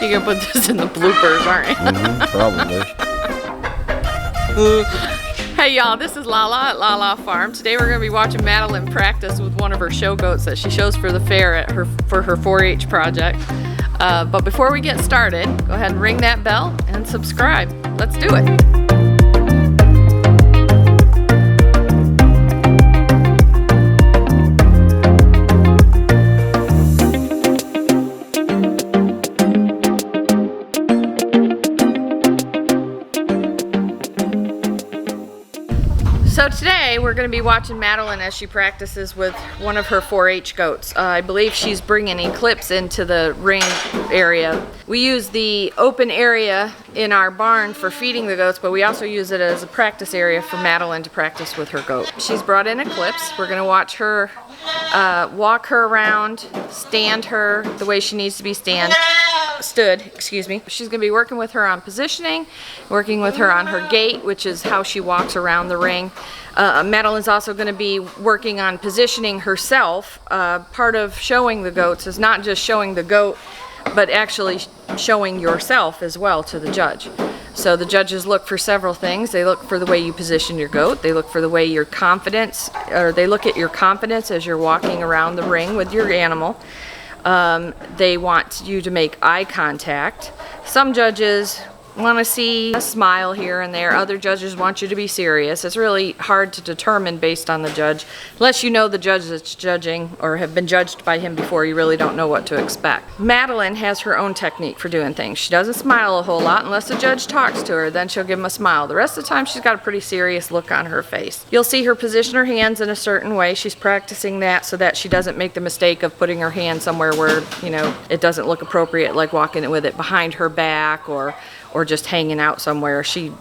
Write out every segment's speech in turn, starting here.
You're gonna put this in the bloopers, aren't you? Probably. Hey y'all, this is LaLa at LaLa Farm. Today we're gonna be watching Madeline practice with one of her show goats that she shows for the fair at for her 4-H project. But before we get started, go ahead and ring that bell and subscribe. Let's do it. So today we're going to be watching Madeline as she practices with one of her 4-H goats. I believe she's bringing Eclipse into the ring area. We use the open area in our barn for feeding the goats, but we also use it as a practice area for Madeline to practice with her goat. She's brought in Eclipse. We're going to watch her walk her around, stand her the way she needs to be stood, excuse me. She's going to be working with her on positioning, working with her on her gait, which is how she walks around the ring. Madeline's also going to be working on positioning herself. Part of showing the goats is not just showing the goat, but actually showing yourself as well to the judge. So the judges look for several things. They look for the way you position your goat. They look for the way your confidence, or they look at your confidence as you're walking around the ring with your animal. They want you to make eye contact. Some judges want to see a smile here and there. Other judges want you to be serious. It's really hard to determine based on the judge. Unless you know the judge that's judging or have been judged by him before, you really don't know what to expect. Madeline has her own technique for doing things. She doesn't smile a whole lot unless the judge talks to her, then she'll give him a smile. The rest of the time she's got a pretty serious look on her face. You'll see her position her hands in a certain way. She's practicing that so that she doesn't make the mistake of putting her hand somewhere where, you know, it doesn't look appropriate, like walking with it behind her back or just hanging out somewhere. She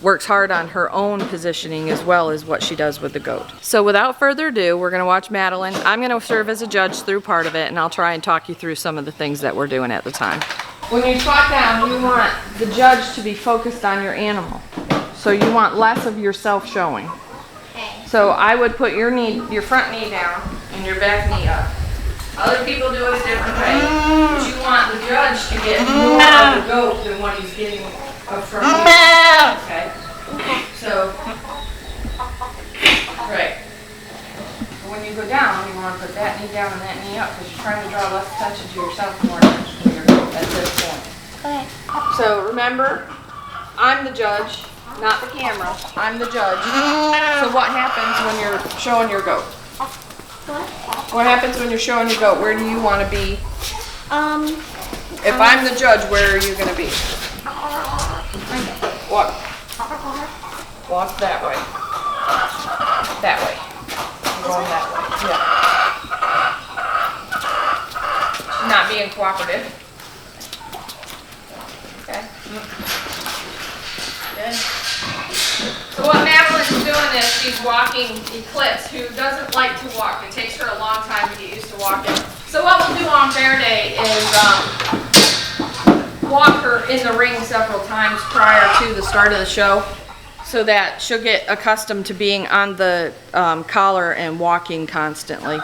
works hard on her own positioning as well as what she does with the goat. So without further ado, we're going to watch Madeline. I'm going to serve as a judge through part of it, and I'll try and talk you through some of the things that we're doing at the time. When you squat down, you want the judge to be focused on your animal. So you want less of yourself showing. Okay. So I would put your front knee down and your back knee up. Other people do it a different way, but you want the judge to get more of the goat than what he's getting from you. Okay? So, right. But when you go down, you want to put that knee down and that knee up because you're trying to draw less attention to yourself, more attention to your goat at this point. Okay. So remember, I'm the judge, not the camera. I'm the judge. So what happens when you're showing your goat? What happens when you're showing your goat? Where do you want to be? If I'm the judge, where are you going to be? Walk. Walk that way. That way. I'm going that way. Yeah. Not being cooperative. Okay. Good. So what Madeline's doing is she's walking Eclipse, who doesn't like to walk. It takes her a long time to get used to walking. So what we'll do on fair day is walk her in the ring several times prior to the start of the show so that she'll get accustomed to being on the collar and walking constantly.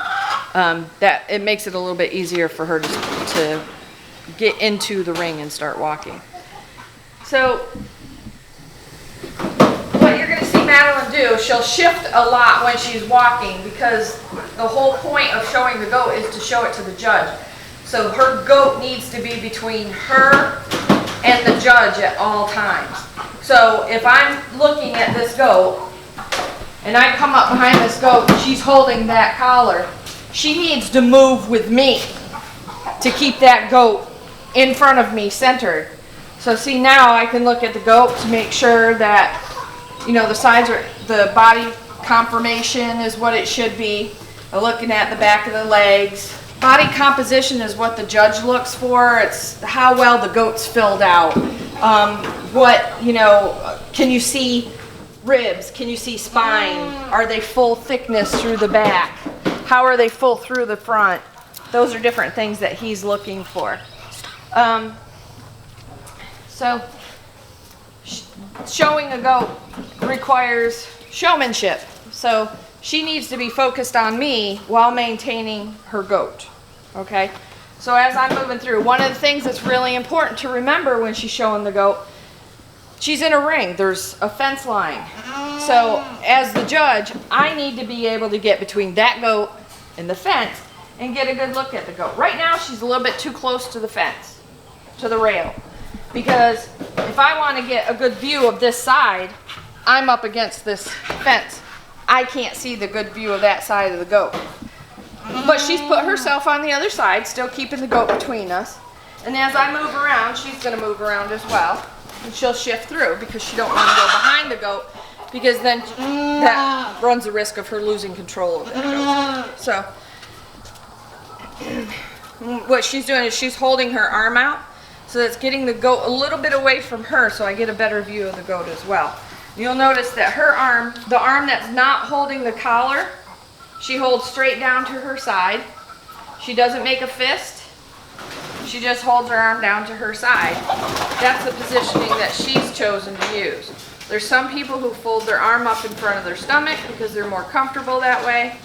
That it makes it a little bit easier for her to get into the ring and start walking. So what you're going to see Madeline do, she'll shift a lot when she's walking because the whole point of showing the goat is to show it to the judge. So her goat needs to be between her and the judge at all times. So if I'm looking at this goat and I come up behind this goat and she's holding that collar, she needs to move with me to keep that goat in front of me centered. So see, now I can look at the goat to make sure that, you know, the sides are, the body conformation is what it should be. I'm looking at the back of the legs. Body composition is what the judge looks for. It's how well the goat's filled out. Can you see ribs? Can you see spine? Are they full thickness through the back? How are they full through the front? Those are different things that he's looking for. So showing a goat requires showmanship. So she needs to be focused on me while maintaining her goat. Okay? So as I'm moving through, one of the things that's really important to remember when she's showing the goat, she's in a ring. There's a fence line. So as the judge, I need to be able to get between that goat and the fence and get a good look at the goat. Right now, she's a little bit too close to the fence, to the rail. Because if I want to get a good view of this side, I'm up against this fence. I can't see the good view of that side of the goat. But she's put herself on the other side, still keeping the goat between us. And as I move around, she's going to move around as well. And she'll shift through because she don't want to go behind the goat, because then that runs the risk of her losing control of that goat. So what she's doing is she's holding her arm out, so that's getting the goat a little bit away from her, so I get a better view of the goat as well. You'll notice that her arm, the arm that's not holding the collar, she holds straight down to her side. She doesn't make a fist. She just holds her arm down to her side. That's the positioning that she's chosen to use. There's some people who fold their arm up in front of their stomach because they're more comfortable that way.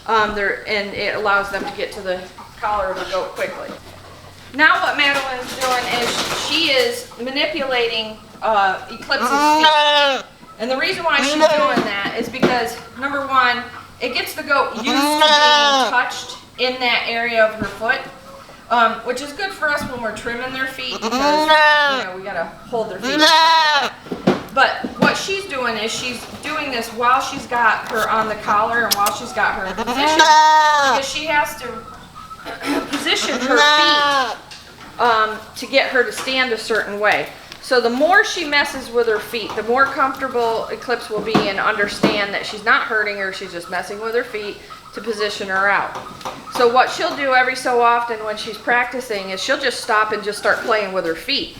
And it allows them to get to the collar of the goat quickly. Now what Madeline's doing is she is manipulating Eclipse's feet. And the reason why she's doing that is because, number one, it gets the goat used to being touched in that area of her foot, which is good for us when we're trimming their feet, because we gotta hold their feet. But what she's doing is she's doing this while she's got her on the collar and while she's got her in position, because she has to position her feet to get her to stand a certain way. So the more she messes with her feet, the more comfortable Eclipse will be and understand that she's not hurting her, she's just messing with her feet to position her out. So what she'll do every so often when she's practicing is she'll just stop and just start playing with her feet,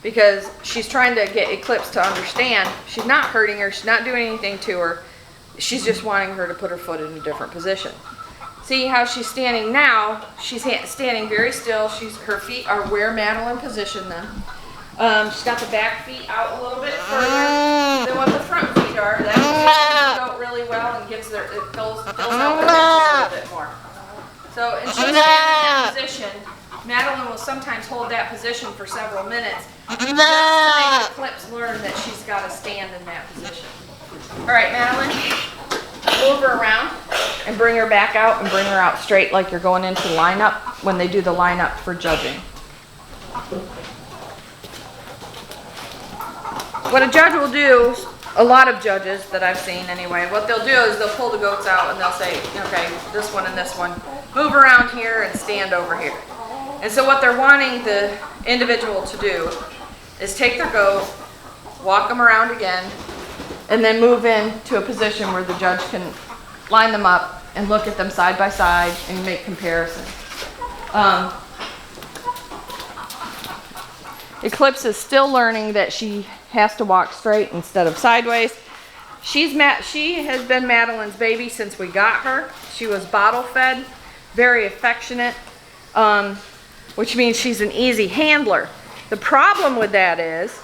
because she's trying to get Eclipse to understand she's not hurting her, she's not doing anything to her, she's just wanting her to put her foot in a different position. See how she's standing now? She's standing very still. Her feet are where Madeline positioned them. She's got the back feet out a little bit further than what the front feet are. That positions the goat really well and it fills out the neck a little bit more. So, and she's in that position. Madeline will sometimes hold that position for several minutes just to make Eclipse learn that she's got to stand in that position. All right, Madeline, move her around and bring her back out and bring her out straight like you're going into lineup when they do the lineup for judging. What a judge will do, a lot of judges that I've seen anyway, what they'll do is they'll pull the goats out and they'll say, okay, this one and this one, move around here and stand over here. And so what they're wanting the individual to do is take their goat, walk them around again, and then move into a position where the judge can line them up and look at them side by side and make comparisons. Eclipse is still learning that she has to walk straight instead of sideways. She has been Madeline's baby since we got her. She was bottle fed, very affectionate, which means she's an easy handler. The problem with that is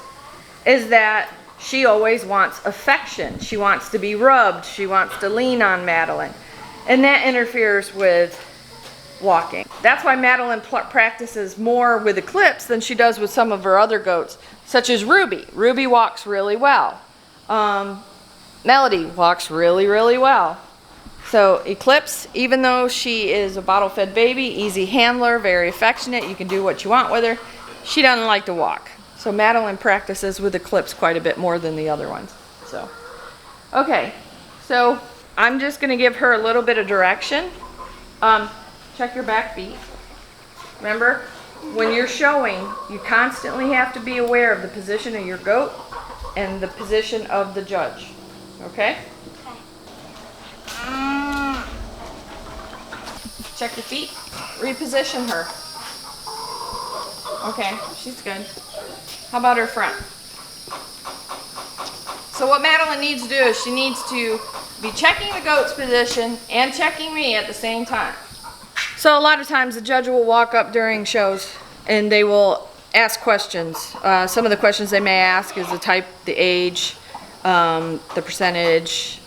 that she always wants affection. She wants to be rubbed. She wants to lean on Madeline. And that interferes with walking. That's why Madeline practices more with Eclipse than she does with some of her other goats, such as Ruby. Ruby walks really well. Melody walks really, really well. So Eclipse, even though she is a bottle-fed baby, easy handler, very affectionate, you can do what you want with her, she doesn't like to walk. So Madeline practices with Eclipse quite a bit more than the other ones. So, okay, so I'm just going to give her a little bit of direction. Check your back feet. Remember, when you're showing, you constantly have to be aware of the position of your goat and the position of the judge. Okay? Check your feet. Reposition her. Okay, she's good. How about her front? So what Madeline needs to do is she needs to be checking the goat's position and checking me at the same time. So a lot of times the judge will walk up during shows and they will ask questions. Some of the questions they may ask is the type, the age, the percentage,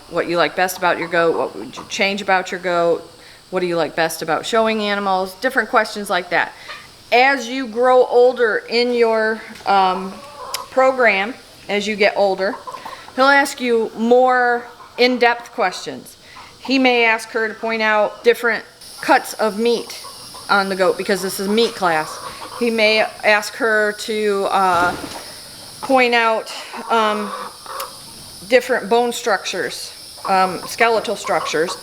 what you like best about your goat, what would you change about your goat, What do you like best about showing animals? Different questions like that. As you grow older in your program, as you get older, he'll ask you more in-depth questions. He may ask her to point out different cuts of meat on the goat because this is meat class. He may ask her to point out different bone structures, skeletal structures.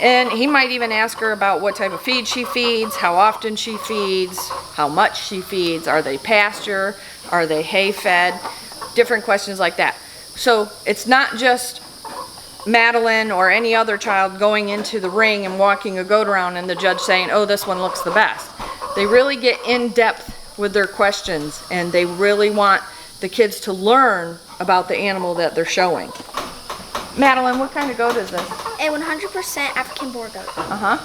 And he might even ask her about what type of feed she feeds, how often she feeds, how much she feeds, are they pasture, are they hay fed, different questions like that. So it's not just Madeline or any other child going into the ring and walking a goat around and the judge saying, oh, this one looks the best. They really get in depth with their questions, and they really want the kids to learn about the animal that they're showing. Madeline, what kind of goat is this? A 100% African boar goat. Uh-huh.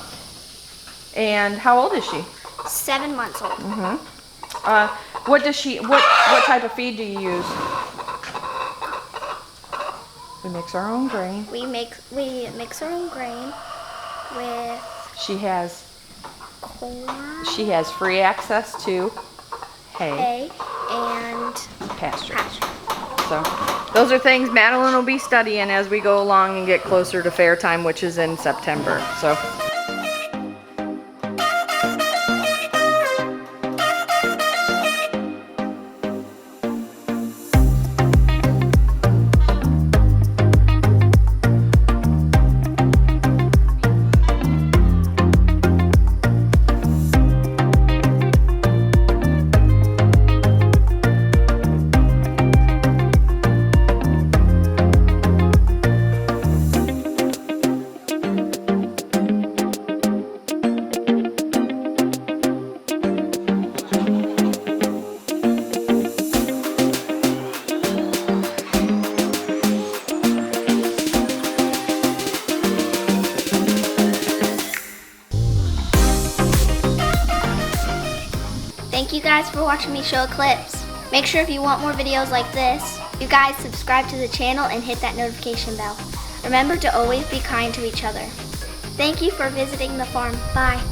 And how old is she? 7 months old. Mm-hmm. What type of feed do you use? We mix our own grain. We mix our own grain with She has corn. She has free access to hay and pasture. So those are things Madeline will be studying as we go along and get closer to fair time, which is in September. So. Thank you guys for watching me show clips. Make sure if you want more videos like this, you guys subscribe to the channel and hit that notification bell. Remember to always be kind to each other. Thank you for visiting the farm. Bye.